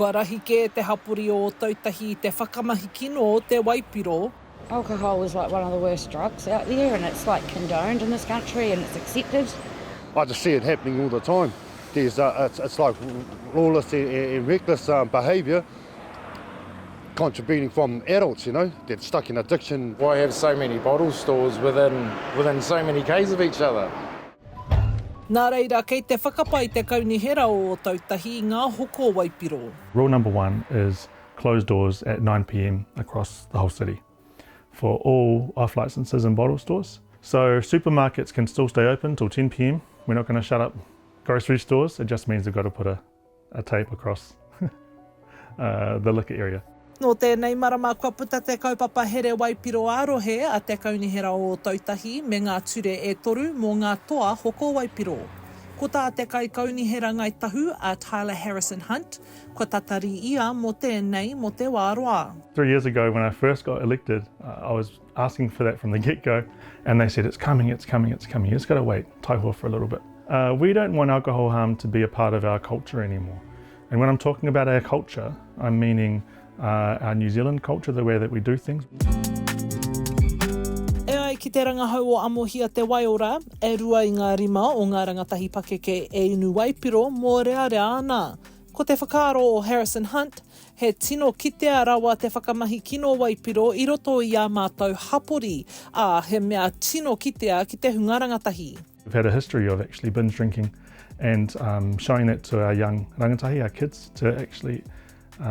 Kua rahike te hapori o Ōtautahi te whakamahi kino o te waipiro. Alcohol is like one of the worst drugs out there, and it's like condoned in this country and it's accepted. I just see it happening all the time. It's like lawless and reckless behaviour contributing from adults, you know. They're stuck in addiction. Why have so many bottle stores within so many k's of each other? Nā reira, kei te whakapai Te Kaunihera o Ōtautahi ngā hoko waipiro. Rule number 1 is close doors at 9 p.m. across the whole city for all off licences and bottle stores. So supermarkets can still stay open till 10 p.m. We're not going to shut up grocery stores. It just means we've got to put a tape across the liquor area. No tēnei marama kua puta te kaupapa haere waipiro ā-rohe a Te Kaunihera o Ōtautahi me ngā ture e toru mō ngā toa hoko waipiro. Ko tā te kaunihera ngai Tahu a Tyler Harrison Hunt, kua tatari ia mō tēnei mō te wāroa. 3 years ago when I first got elected, I was asking for that from the get-go, and they said, it's coming, you just got to wait, Tahu for a little bit. We don't want alcohol harm to be a part of our culture anymore. And when I'm talking about our culture, I'm meaning our New Zealand culture, the way that we do things. E ai ki te rangahau o amohia te waiora, e rua i ngā rima o ngā rangatahi pakeke e inu waipiro mō rea ana. Ko te whakaaro o Harrison Hunt, he tino kitea rawa te whakamahi kino waipiro i roto i a mātou hapori, a he mea tino kitea ki te hunga rangatahi. We've had a history of actually binge drinking and showing that to our young rangatahi, our kids, to actually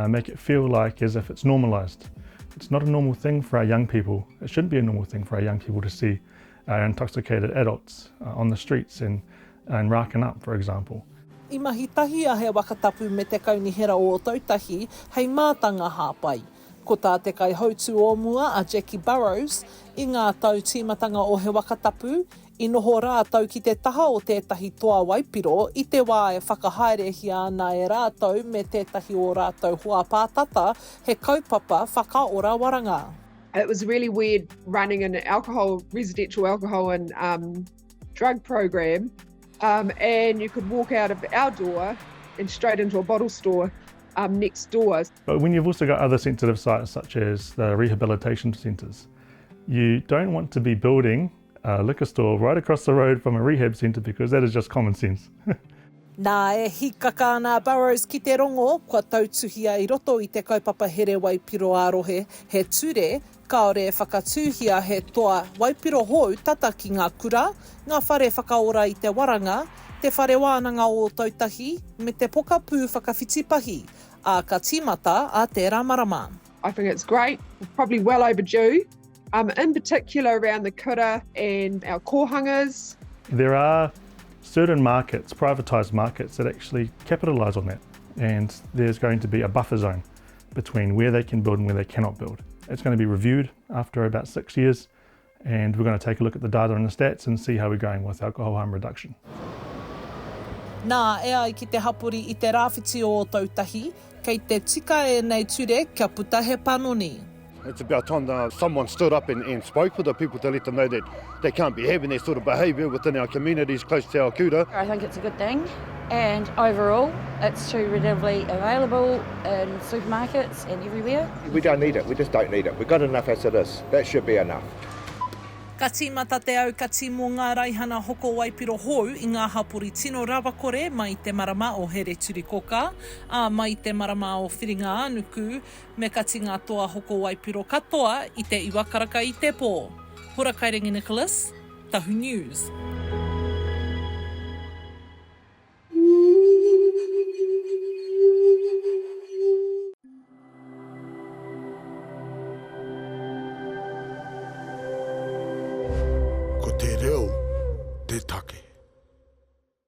make it feel like as if it's normalised. It's not a normal thing for our young people. It shouldn't be a normal thing for our young people to see intoxicated adults on the streets and racking up, for example. I mahi tahi a he wakatapu me Te Kaunihera o Ōtautahi hei mātanga hāpai. Ko tā te kai hautu o mua a Jackie Burrows i ngā tau tīmatanga o he wakatapu, i noho rātau ki te taha o tētahi toa waipiro i te wā e whakahaerehi ana e rātau me tētahi o rātau hoa pātata he kaupapa whakaora waranga. It was really weird running an residential alcohol and drug program, and you could walk out of our door and straight into a bottle store next door. But when you've also got other sensitive sites such as the rehabilitation centres, you don't want to be building a liquor store right across the road from a rehab centre because that is just common sense. Nā e hikaka nā Burrows ki te rongo, kua tautuhia i roto i te kaupapa haere waipiro ā-rohe he ture, kaore e whakatūhia he toa waipiro hou tata ki ngā kura, ngā whare whakaora i te waranga, te whare wānanga o Ōtautahi, me te pokapū whakawhitipahi, a ka tīmata a tērā marama. I think it's great, probably well overdue, in particular around the kura and our kōhangas. There are certain markets, privatised markets, that actually capitalise on that, and there's going to be a buffer zone between where they can build and where they cannot build. It's going to be reviewed after about 6 years, and we're going to take a look at the data and the stats and see how we're going with alcohol harm reduction. Nā, e ai ki te hapori i te rāwhiti o Ōtautahi, kei te tika ēnei ture kia puta he panoni. It's about time that someone stood up and spoke with the people to let them know that they can't be having that sort of behaviour within our communities close to our kura. I think it's a good thing, and overall it's too readily available in supermarkets and everywhere. We don't need it, we just don't need it. We've got enough as it is. That should be enough. Ka tīmata te aukati mō ngā raihana hoko waipiro hou i ngā hapori tino rawakore mai te marama o here turikoka, a mai te marama o whiringa anuku, me kati ngā toa hoko waipiro katoa i te iwakaraka i te pō. Hora Kairangi Nicholas, Tahu News.